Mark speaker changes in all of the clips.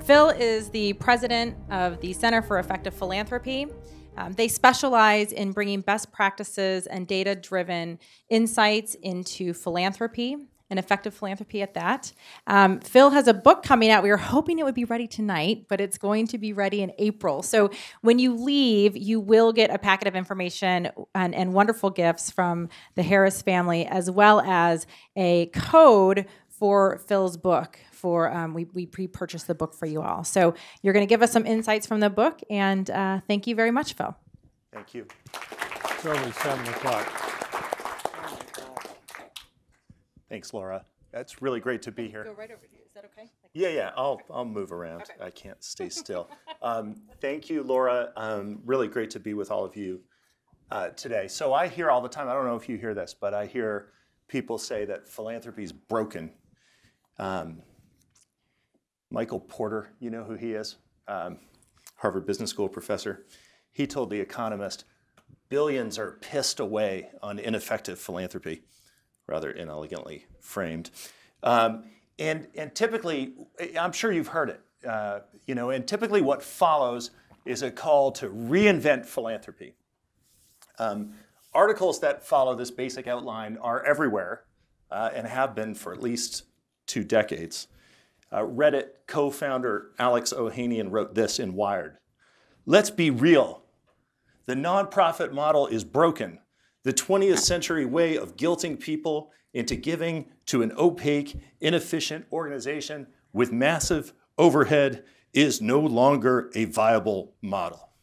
Speaker 1: Phil is the president of the Center For Effective Philanthropy. They specialize in bringing best practices and data-driven insights into philanthropy, and effective philanthropy at that. Phil has a book coming out. We were hoping it would be ready tonight, but it's going to be ready in April. So when you leave, you will get a packet of information and wonderful gifts from the Harris family, as well as a code for Phil's book. We pre-purchased the book for you all. So you're going to give us some insights from the book, and thank you very much, Phil.
Speaker 2: Thank you.
Speaker 3: It's only 7 o'clock.
Speaker 2: Thanks, Laura. That's really great to be here.
Speaker 1: Go right over to you. Is that okay?
Speaker 2: Yeah. I'll move around.
Speaker 1: Okay.
Speaker 2: I can't stay still. Thank you, Laura. Really great to be with all of you today. So I hear all the time, I don't know if you hear this, but I hear people say that philanthropy is broken. Michael Porter, you know who he is? Harvard Business School professor. He told The Economist, billions are pissed away on ineffective philanthropy, rather inelegantly framed. And typically, I'm sure you've heard it, and typically what follows is a call to reinvent philanthropy. Articles that follow this basic outline are everywhere and have been for at least 2 decades. Reddit co-founder Alex Ohanian wrote this in Wired. Let's be real. The nonprofit model is broken. The 20th century way of guilting people into giving to an opaque, inefficient organization with massive overhead is no longer a viable model.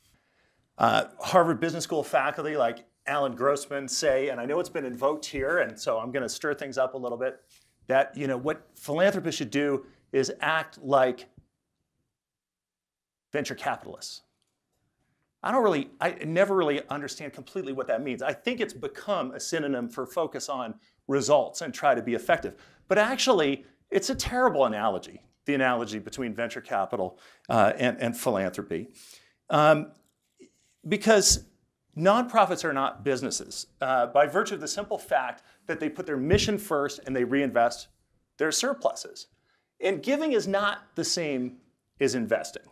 Speaker 2: Harvard Business School faculty like Alan Grossman say, and I know it's been invoked here, and so I'm going to stir things up a little bit, that what philanthropists should do is act like venture capitalists. I never really understand completely what that means. I think it's become a synonym for focus on results and try to be effective. But actually, it's a terrible analogy, the analogy between venture capital and philanthropy. Because nonprofits are not businesses by virtue of the simple fact that they put their mission first and they reinvest their surpluses. And giving is not the same as investing.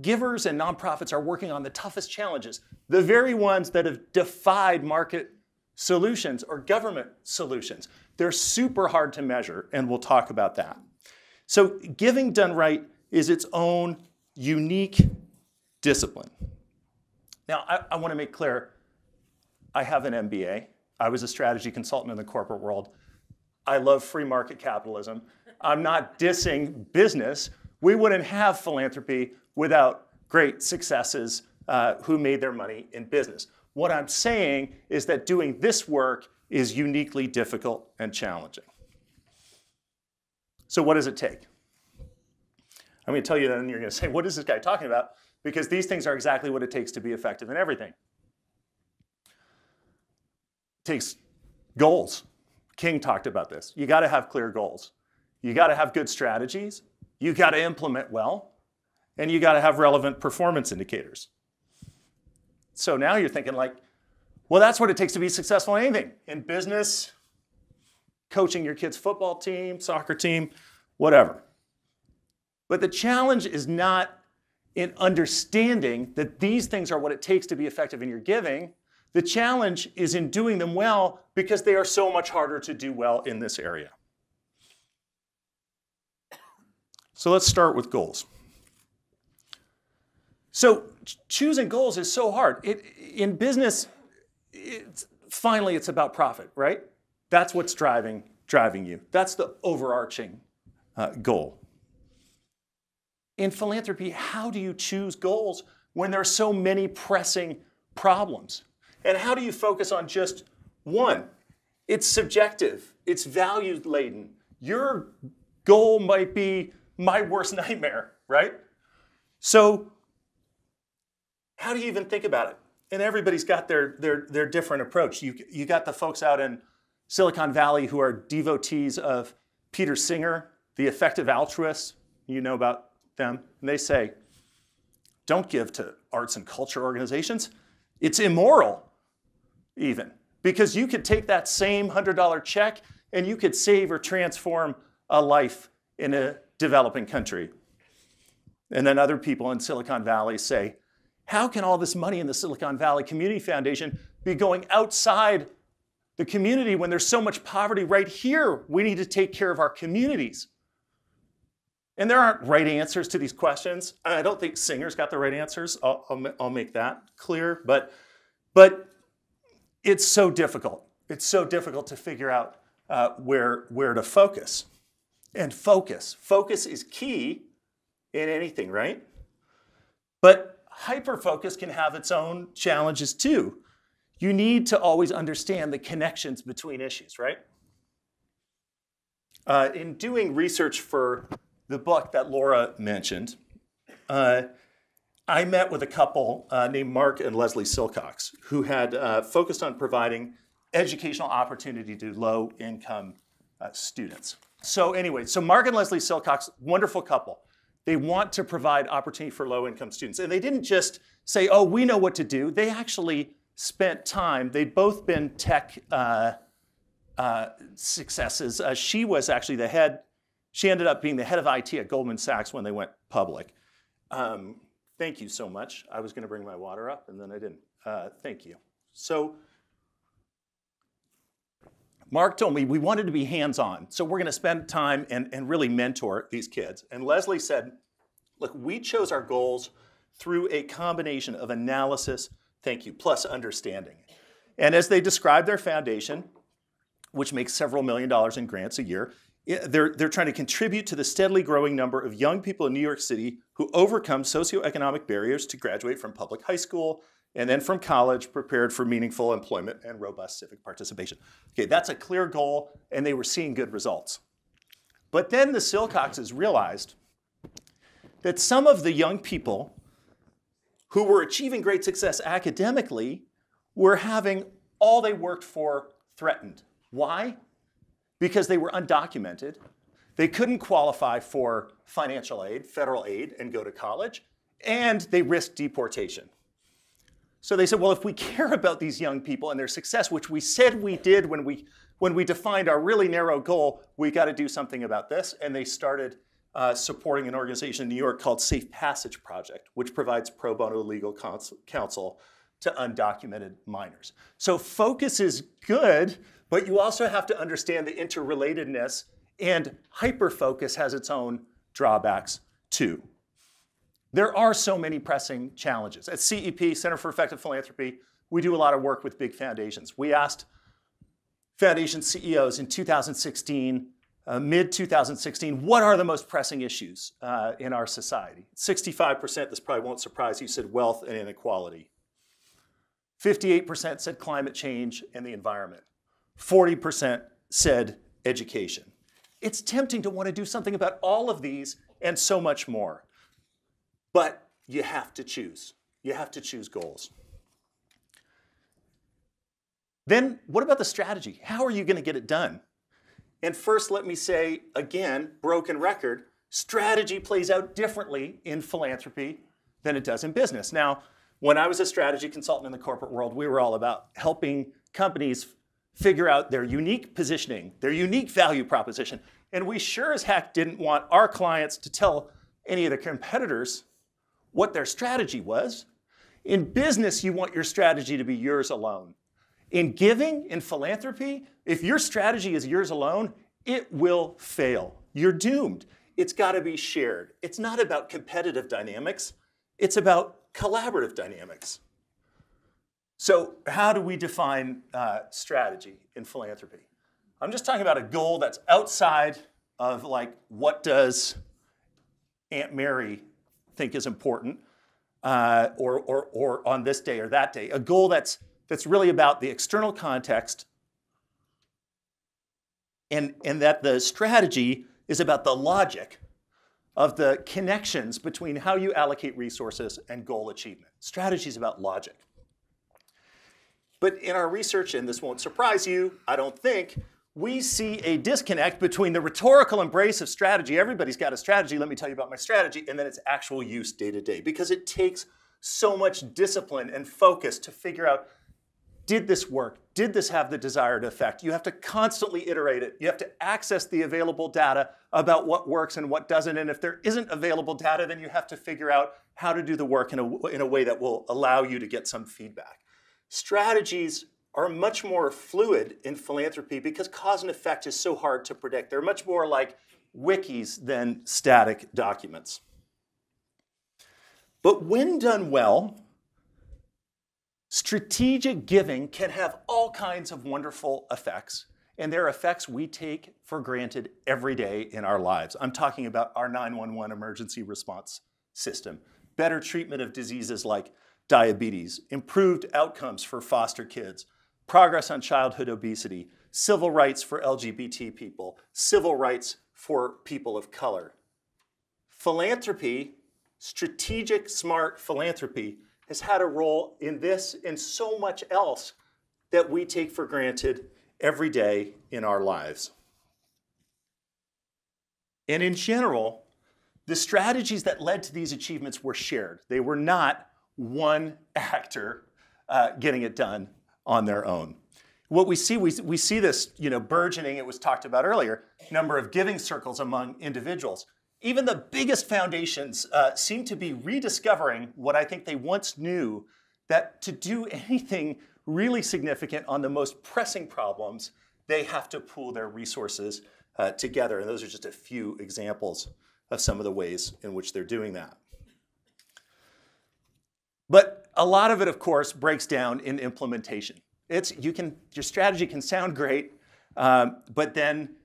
Speaker 2: Givers and nonprofits are working on the toughest challenges, the very ones that have defied market solutions or government solutions. They're super hard to measure, and we'll talk about that. So giving done right is its own unique discipline. Now, I want to make clear, I have an MBA. I was a strategy consultant in the corporate world. I love free market capitalism. I'm not dissing business. We wouldn't have philanthropy without great successes who made their money in business. What I'm saying is that doing this work is uniquely difficult and challenging. So what does it take? I'm going to tell you that, and you're going to say, what is this guy talking about? Because these things are exactly what it takes to be effective in everything. It takes goals. King talked about this. You got to have clear goals. You got to have good strategies. You got to implement well. And you got to have relevant performance indicators. So now you're thinking like, well, that's what it takes to be successful in anything. In business, coaching your kid's football team, soccer team, whatever. But the challenge is not in understanding that these things are what it takes to be effective in your giving. The challenge is in doing them well because they are so much harder to do well in this area. So let's start with goals. So choosing goals is so hard. In business, finally it's about profit, right? That's what's driving you. That's the overarching goal. In philanthropy, how do you choose goals when there are so many pressing problems? And how do you focus on just one? It's subjective. It's value-laden. Your goal might be my worst nightmare, right? So how do you even think about it? And everybody's got their different approach. You got the folks out in Silicon Valley who are devotees of Peter Singer, the effective altruist. You know about them. And they say, don't give to arts and culture organizations. It's immoral, even. Because you could take that same $100 check and you could save or transform a life in a developing country. And then other people in Silicon Valley say, how can all this money in the Silicon Valley Community Foundation be going outside the community when there's so much poverty right here? We need to take care of our communities. And there aren't right answers to these questions. I don't think Singer's got the right answers. I'll make that clear. But it's so difficult. It's so difficult to figure out where to focus. And focus is key in anything, right? But hyper-focus can have its own challenges too. You need to always understand the connections between issues, right? In doing research for the book that Laura mentioned, I met with a couple named Mark and Leslie Silcox who had focused on providing educational opportunity to low-income students. So anyway, Mark and Leslie Silcox, wonderful couple. They want to provide opportunity for low-income students. And they didn't just say, oh, we know what to do. They actually spent time. They'd both been tech successes. She was actually the head. She ended up being the head of IT at Goldman Sachs when they went public. Thank you so much. I was going to bring my water up, and then I didn't. Thank you. So Mark told me we wanted to be hands-on, so we're going to spend time and really mentor these kids. And Leslie said, look, we chose our goals through a combination of analysis, thank you, plus understanding. And as they described their foundation, which makes several $1 million in grants a year, they're trying to contribute to the steadily growing number of young people in New York City who overcome socioeconomic barriers to graduate from public high school and then from college, prepared for meaningful employment and robust civic participation. Okay, that's a clear goal, and they were seeing good results. But then the Silcoxes realized that some of the young people who were achieving great success academically were having all they worked for threatened. Why? Because they were undocumented. They couldn't qualify for financial aid, federal aid, and go to college, and they risked deportation. So they said, well, if we care about these young people and their success, which we said we did when we defined our really narrow goal, we got to do something about this. And they started supporting an organization in New York called Safe Passage Project, which provides pro bono legal counsel to undocumented minors. So focus is good, but you also have to understand the interrelatedness, and hyper-focus has its own drawbacks too. There are so many pressing challenges. At CEP, Center for Effective Philanthropy, we do a lot of work with big foundations. We asked foundation CEOs in 2016, mid-2016, what are the most pressing issues in our society? 65%, this probably won't surprise you, said wealth and inequality. 58% said climate change and the environment. 40% said education. It's tempting to want to do something about all of these and so much more. But you have to choose. You have to choose goals. Then what about the strategy? How are you going to get it done? And first, let me say, again, broken record, strategy plays out differently in philanthropy than it does in business. Now, when I was a strategy consultant in the corporate world, we were all about helping companies figure out their unique positioning, their unique value proposition. And we sure as heck didn't want our clients to tell any of the competitors what their strategy was. In business, you want your strategy to be yours alone. In giving, in philanthropy, if your strategy is yours alone, it will fail. You're doomed. It's got to be shared. It's not about competitive dynamics. It's about collaborative dynamics. So how do we define strategy in philanthropy? I'm just talking about a goal that's outside of, like, what does Aunt Mary think is important, or on this day or that day. A goal that's really about the external context, and that the strategy is about the logic of the connections between how you allocate resources and goal achievement. Strategy is about logic. But in our research, and this won't surprise you, I don't think, we see a disconnect between the rhetorical embrace of strategy. Everybody's got a strategy, let me tell you about my strategy, and then its actual use day to day. Because it takes so much discipline and focus to figure out did this work? Did this have the desired effect? You have to constantly iterate it. You have to access the available data about what works and what doesn't. And if there isn't available data, then you have to figure out how to do the work in a way that will allow you to get some feedback. Strategies are much more fluid in philanthropy because cause and effect is so hard to predict. They're much more like wikis than static documents. But when done well, strategic giving can have all kinds of wonderful effects, and they're effects we take for granted every day in our lives. I'm talking about our 911 emergency response system, better treatment of diseases like diabetes, improved outcomes for foster kids, progress on childhood obesity, civil rights for LGBT people, civil rights for people of color. Philanthropy, strategic, smart philanthropy, has had a role in this and so much else that we take for granted every day in our lives. And in general, the strategies that led to these achievements were shared. They were not one actor getting it done on their own. What we see this burgeoning, it was talked about earlier, number of giving circles among individuals. Even the biggest foundations seem to be rediscovering what I think they once knew, that to do anything really significant on the most pressing problems, they have to pool their resources together. And those are just a few examples of some of the ways in which they're doing that. But a lot of it, of course, breaks down in implementation. Your strategy can sound great, but then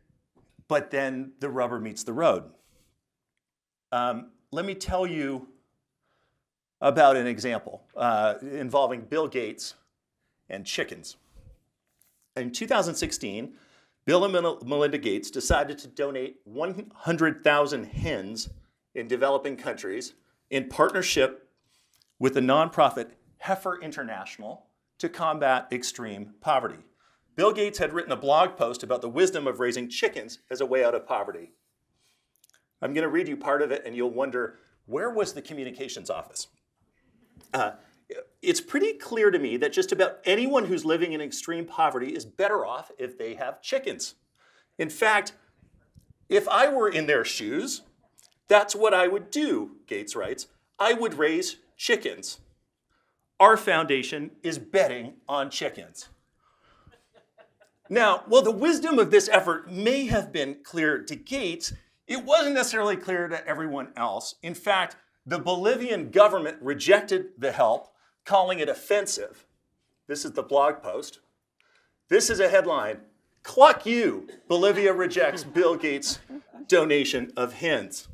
Speaker 2: the rubber meets the road. Let me tell you about an example involving Bill Gates and chickens. In 2016, Bill and Melinda Gates decided to donate 100,000 hens in developing countries in partnership with the nonprofit Heifer International to combat extreme poverty. Bill Gates had written a blog post about the wisdom of raising chickens as a way out of poverty. I'm going to read you part of it, and you'll wonder, where was the communications office? It's pretty clear to me that just about anyone who's living in extreme poverty is better off if they have chickens. In fact, if I were in their shoes, that's what I would do, Gates writes. I would raise chickens. Our foundation is betting on chickens. Now, while the wisdom of this effort may have been clear to Gates, it wasn't necessarily clear to everyone else. In fact, the Bolivian government rejected the help, calling it offensive. This is the blog post. This is a headline: "Cluck you, Bolivia rejects Bill Gates' donation of hens."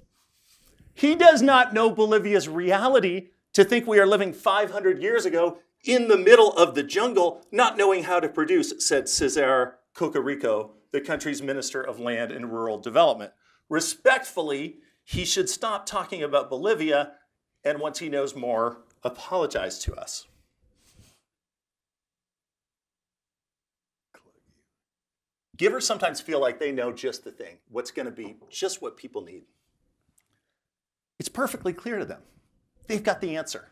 Speaker 2: He does not know Bolivia's reality to think we are living 500 years ago in the middle of the jungle, not knowing how to produce, said Cesar Cocarico, the country's Minister of Land and Rural Development. Respectfully, he should stop talking about Bolivia, and once he knows more, apologize to us. Givers sometimes feel like they know just the thing, what's going to be just what people need. It's perfectly clear to them. They've got the answer.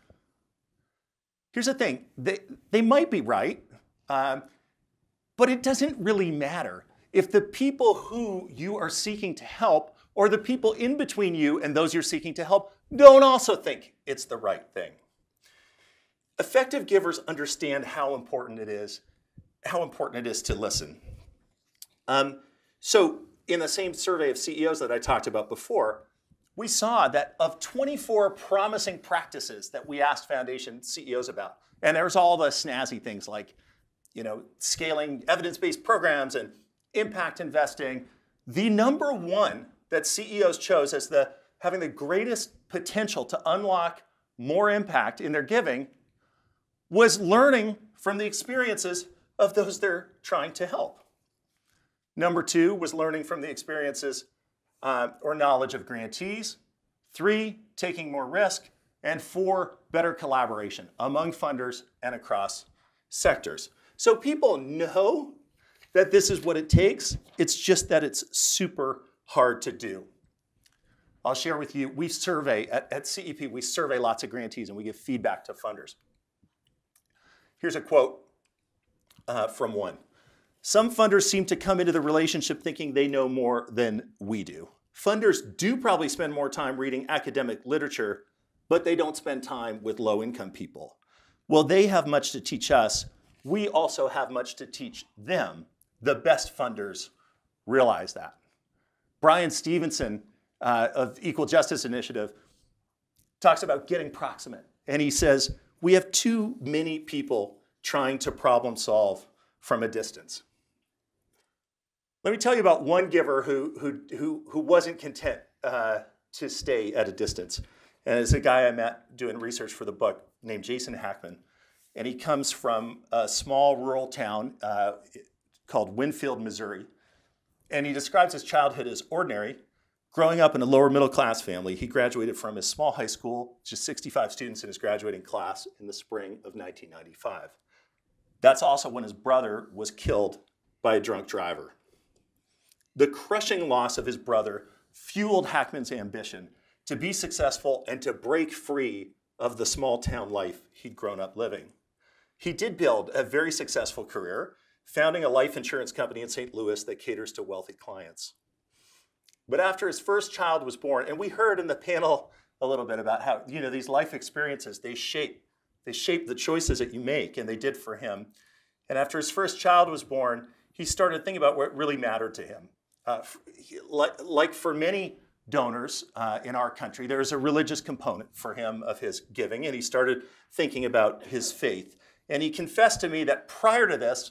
Speaker 2: Here's the thing, they might be right, but it doesn't really matter if the people who you are seeking to help, or the people in between you and those you're seeking to help, don't also think it's the right thing. Effective givers understand how important it is to listen. So in the same survey of CEOs that I talked about before, we saw that of 24 promising practices that we asked foundation CEOs about, and there's all the snazzy things like, scaling evidence-based programs and impact investing, the number one that CEOs chose as having the greatest potential to unlock more impact in their giving was learning from the experiences of those they're trying to help. Number two was learning from the experiences or knowledge of grantees. 3, taking more risk. And 4, better collaboration among funders and across sectors. So people know that this is what it takes. It's just that it's super hard to do. I'll share with you, we survey, at CEP, we survey lots of grantees and we give feedback to funders. Here's a quote. from one. Some funders seem to come into the relationship thinking they know more than we do. Funders do probably spend more time reading academic literature, but they don't spend time with low-income people. Well, they have much to teach us. We also have much to teach them. The best funders realize that. Brian Stevenson of Equal Justice Initiative talks about getting proximate. And he says, we have too many people trying to problem solve from a distance. Let me tell you about one giver who wasn't content to stay at a distance. And it's a guy I met doing research for the book named Jason Hackman. And he comes from a small rural town called Winfield, Missouri. And he describes his childhood as ordinary. Growing up in a lower middle class family, he graduated from his small high school, just 65 students in his graduating class in the spring of 1995. That's also when his brother was killed by a drunk driver. The crushing loss of his brother fueled Hackman's ambition to be successful and to break free of the small town life he'd grown up living. He did build a very successful career, founding a life insurance company in St. Louis that caters to wealthy clients. But after his first child was born, and we heard in the panel a little bit about how, these life experiences, they shape the choices that you make, and they did for him. And after his first child was born, he started thinking about what really mattered to him. Like for many donors in our country, there's a religious component for him of his giving, and he started thinking about his faith. And he confessed to me that prior to this,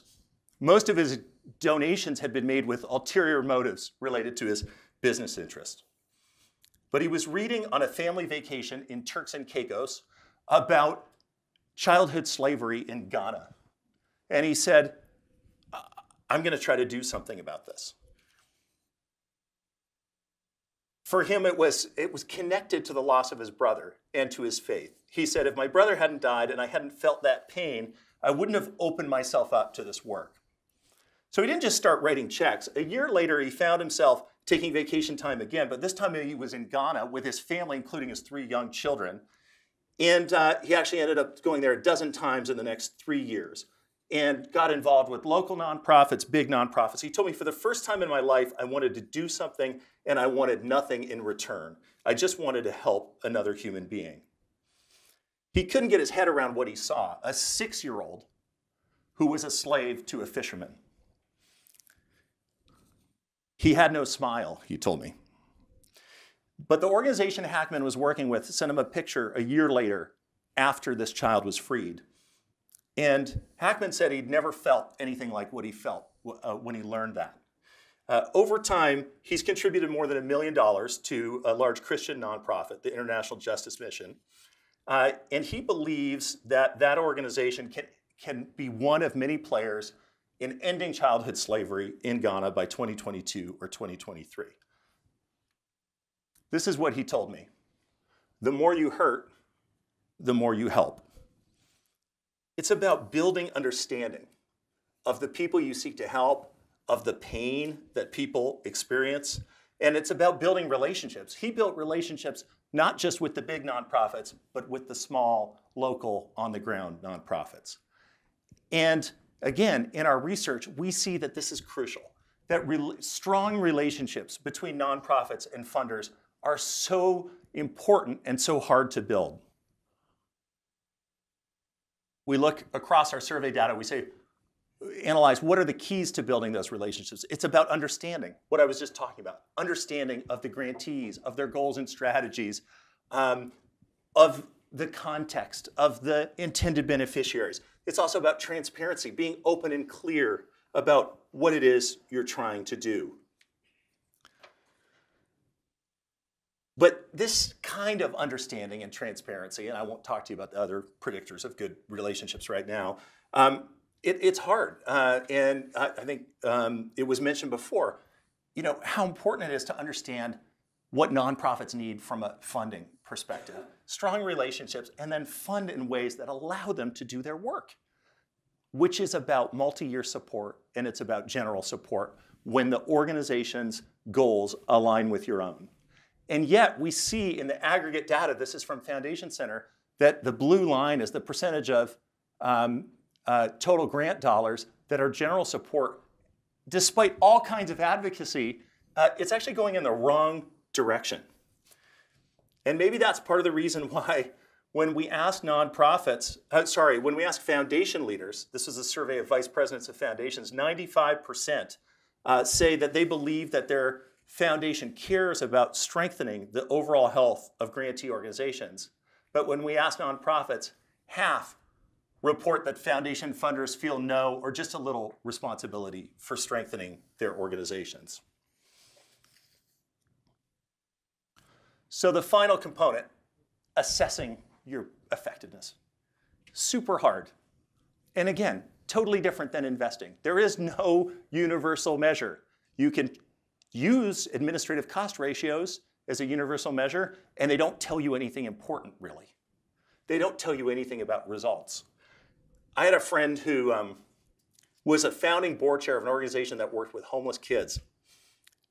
Speaker 2: most of his donations had been made with ulterior motives related to his business interest. But he was reading on a family vacation in Turks and Caicos about childhood slavery in Ghana. And he said, I'm going to try to do something about this. For him, it was connected to the loss of his brother and to his faith. He said, if my brother hadn't died and I hadn't felt that pain, I wouldn't have opened myself up to this work. So he didn't just start writing checks. A year later, he found himself taking vacation time again, but this time he was in Ghana with his family, including his 3 young children. And he actually ended up going there a dozen times in the next 3 years and got involved with local nonprofits, big nonprofits. He told me, for the first time in my life, I wanted to do something and I wanted nothing in return. I just wanted to help another human being. He couldn't get his head around what he saw, a 6-year-old who was a slave to a fisherman. He had no smile, he told me. But the organization Hackman was working with sent him a picture a year later after this child was freed. And Hackman said he'd never felt anything like what he felt when he learned that. Over time, he's contributed more than $1 million to a large Christian nonprofit, the International Justice Mission. And he believes that that organization can be one of many players in ending childhood slavery in Ghana by 2022 or 2023. This is what he told me. The more you hurt, the more you help. It's about building understanding of the people you seek to help, of the pain that people experience, and it's about building relationships. He built relationships not just with the big nonprofits, but with the small, local, on-the-ground nonprofits. And again, in our research, we see that this is crucial, that strong relationships between nonprofits and funders are so important and so hard to build. We look across our survey data, we say, analyze what are the keys to building those relationships. It's about understanding what I was just talking about, understanding of the grantees, of their goals and strategies, of the context, of the intended beneficiaries. It's also about transparency, being open and clear about what it is you're trying to do. But this kind of understanding and transparency, and I won't talk to you about the other predictors of good relationships right now, it's hard. And I think it was mentioned before, how important it is to understand what nonprofits need from a funding perspective. Strong relationships, and then fund in ways that allow them to do their work, which is about multi-year support, and it's about general support when the organization's goals align with your own. And yet we see in the aggregate data, this is from Foundation Center, that the blue line is the percentage of total grant dollars that our general support, despite all kinds of advocacy, it's actually going in the wrong direction. And maybe that's part of the reason why when we ask nonprofits, when we ask foundation leaders, this is a survey of vice presidents of foundations, 95% say that they believe that their foundation cares about strengthening the overall health of grantee organizations. But when we ask nonprofits, half report that foundation funders feel no or just a little responsibility for strengthening their organizations. So the final component, assessing your effectiveness. Super hard. And again, totally different than investing. There is no universal measure. You can use administrative cost ratios as a universal measure, and they don't tell you anything important, really. They don't tell you anything about results. I had a friend who was a founding board chair of an organization that worked with homeless kids.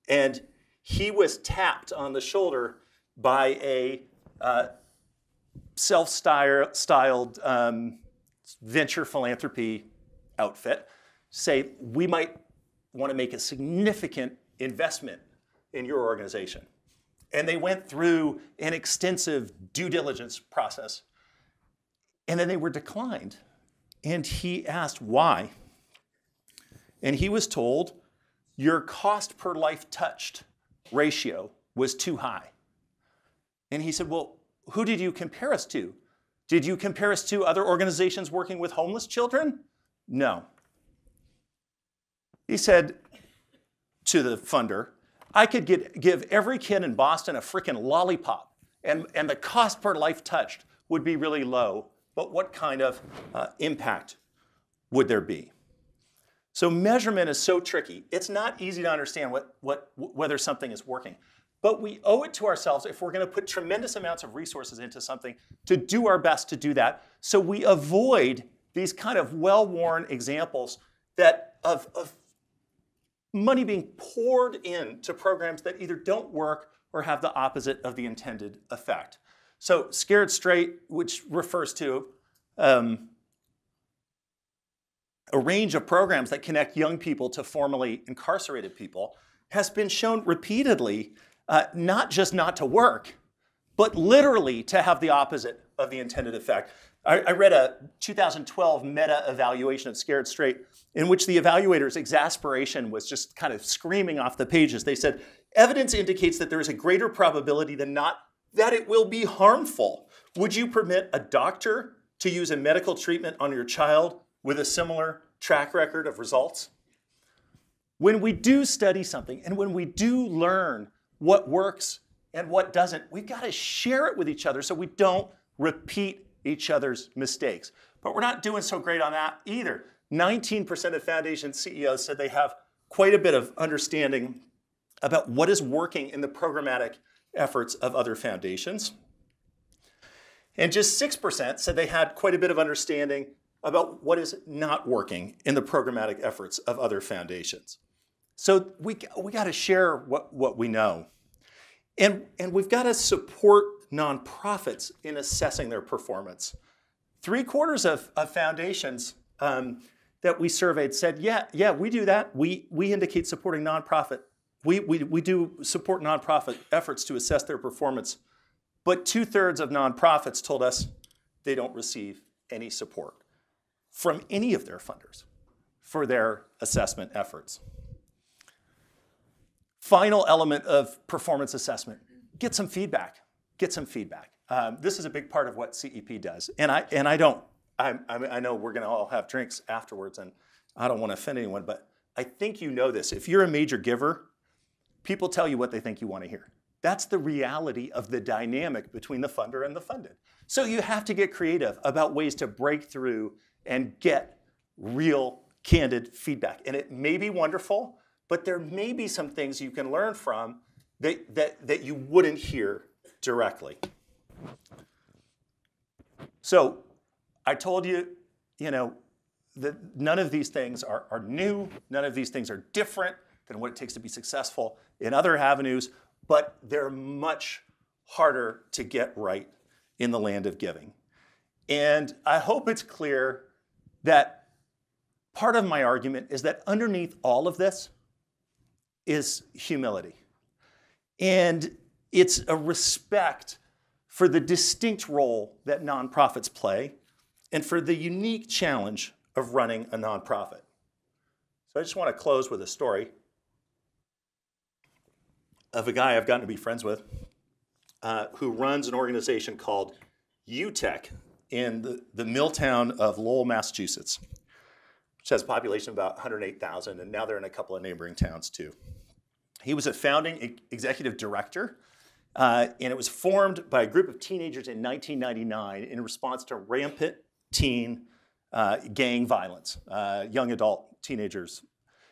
Speaker 2: And he was tapped on the shoulder by a self-styled venture philanthropy outfit, say, we might want to make a significant investment in your organization. And they went through an extensive due diligence process. And then they were declined. And he asked why. And he was told, your cost per life touched ratio was too high. And he said, well, who did you compare us to? Did you compare us to other organizations working with homeless children? No. He said to the funder, I could give every kid in Boston a freaking lollipop, and the cost per life touched would be really low, but what kind of impact would there be? So measurement is so tricky. It's not easy to understand whether something is working. But we owe it to ourselves, if we're going to put tremendous amounts of resources into something, to do our best to do that, so we avoid these kind of well-worn examples of money being poured into programs that either don't work or have the opposite of the intended effect. So Scared Straight, which refers to a range of programs that connect young people to formerly incarcerated people, has been shown repeatedly not just not to work, but literally to have the opposite of the intended effect. I read a 2012 meta-evaluation of Scared Straight in which the evaluators' exasperation was just kind of screaming off the pages. They said, evidence indicates that there is a greater probability than not that it will be harmful. Would you permit a doctor to use a medical treatment on your child with a similar track record of results? When we do study something and when we do learn what works and what doesn't, we've got to share it with each other so we don't repeat each other's mistakes. But we're not doing so great on that either. 19% of foundation CEOs said they have quite a bit of understanding about what is working in the programmatic efforts of other foundations. And just 6% said they had quite a bit of understanding about what is not working in the programmatic efforts of other foundations. So we got to share what we know. And we've got to support nonprofits in assessing their performance. 3/4 of foundations that we surveyed said, yeah, we do that. We indicate supporting nonprofit. We do support nonprofit efforts to assess their performance. But 2/3 of nonprofits told us they don't receive any support from any of their funders for their assessment efforts. Final element of performance assessment, get some feedback. Get some feedback. This is a big part of what CEP does. And I know we're going to all have drinks afterwards, and I don't want to offend anyone, but I think you know this. If you're a major giver, people tell you what they think you want to hear. That's the reality of the dynamic between the funder and the funded. So you have to get creative about ways to break through and get real, candid feedback. And it may be wonderful, but there may be some things you can learn from that you wouldn't hear directly. So I told you, that none of these things are new. None of these things are different than what it takes to be successful in other avenues, but they're much harder to get right in the land of giving. And I hope it's clear that part of my argument is that underneath all of this is humility. And it's a respect for the distinct role that nonprofits play and for the unique challenge of running a nonprofit. So I just want to close with a story of a guy I've gotten to be friends with who runs an organization called UTech in the mill town of Lowell, Massachusetts, which has a population of about 108,000, and now they're in a couple of neighboring towns too. He was a founding executive director, and it was formed by a group of teenagers in 1999 in response to rampant teen gang violence, young adult teenagers.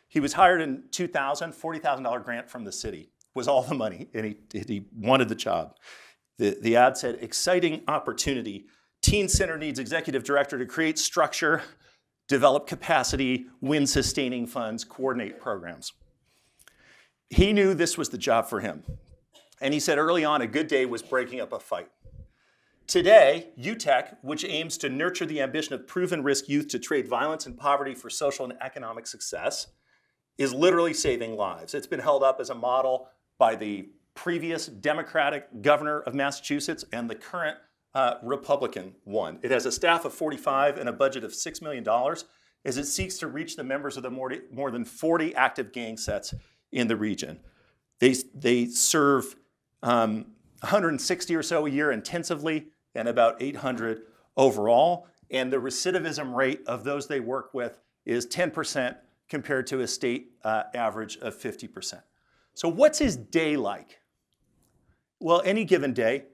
Speaker 2: He was hired in 2000, $40,000 grant from the city was all the money, and he wanted the job. The ad said, exciting opportunity. Teen Center needs executive director to create structure, develop capacity, win sustaining funds, coordinate programs. He knew this was the job for him. And he said early on, a good day was breaking up a fight. Today, UTech, which aims to nurture the ambition of proven risk youth to trade violence and poverty for social and economic success, is literally saving lives. It's been held up as a model by the previous Democratic governor of Massachusetts and the current Republican one. It has a staff of 45 and a budget of $6 million as it seeks to reach the members of the more than 40 active gang sets in the region. They serve 160 or so a year intensively and about 800 overall. And the recidivism rate of those they work with is 10% compared to a state average of 50%. So what's his day like? Well, any given day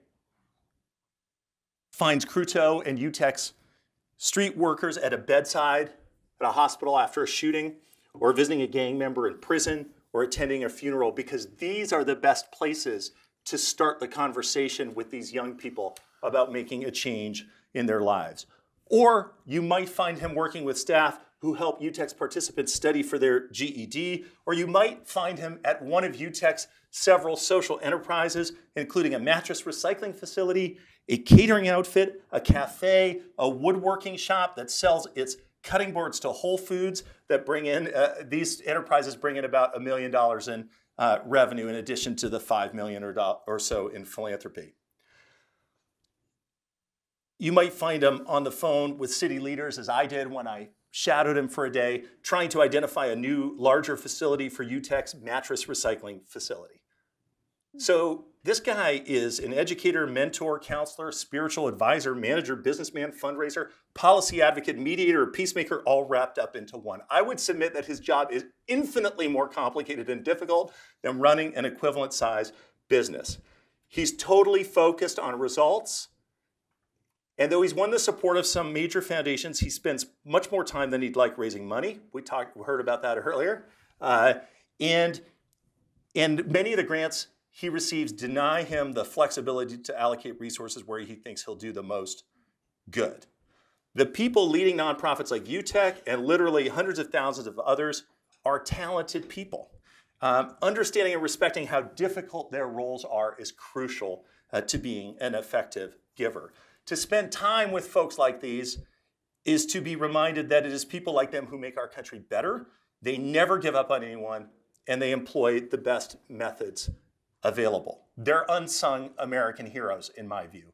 Speaker 2: finds Cruto and UTech's street workers at a bedside at a hospital after a shooting, or visiting a gang member in prison, or attending a funeral, because these are the best places to start the conversation with these young people about making a change in their lives. Or you might find him working with staff who help UTech's participants study for their GED, or you might find him at one of UTech's several social enterprises, including a mattress recycling facility, a catering outfit, a cafe, a woodworking shop that sells its cutting boards to Whole Foods that bring in, these enterprises bring in about $1 million in revenue in addition to the $5 million or so in philanthropy. You might find him on the phone with city leaders, as I did when I shadowed him for a day, trying to identify a new, larger facility for UTech's mattress recycling facility. So this guy is an educator, mentor, counselor, spiritual advisor, manager, businessman, fundraiser, policy advocate, mediator, peacemaker, all wrapped up into one. I would submit that his job is infinitely more complicated and difficult than running an equivalent size business. He's totally focused on results. And though he's won the support of some major foundations, he spends much more time than he'd like raising money. We heard about that earlier. And many of the grants he receives deny him the flexibility to allocate resources where he thinks he'll do the most good. The people leading nonprofits like UTech and literally hundreds of thousands of others are talented people. Understanding and respecting how difficult their roles are is crucial to being an effective giver. To spend time with folks like these is to be reminded that it is people like them who make our country better. They never give up on anyone, and they employ the best methods available. They're unsung American heroes, in my view.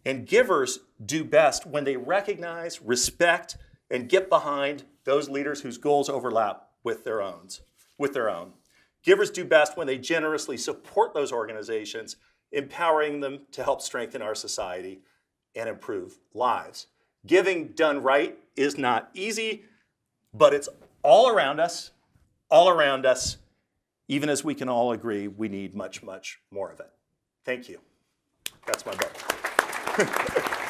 Speaker 2: And givers do best when they recognize, respect, and get behind those leaders whose goals overlap with their own. Givers do best when they generously support those organizations, empowering them to help strengthen our society and improve lives. Giving done right is not easy, but it's all around us, even as we can all agree we need much, much more of it. Thank you. That's my book.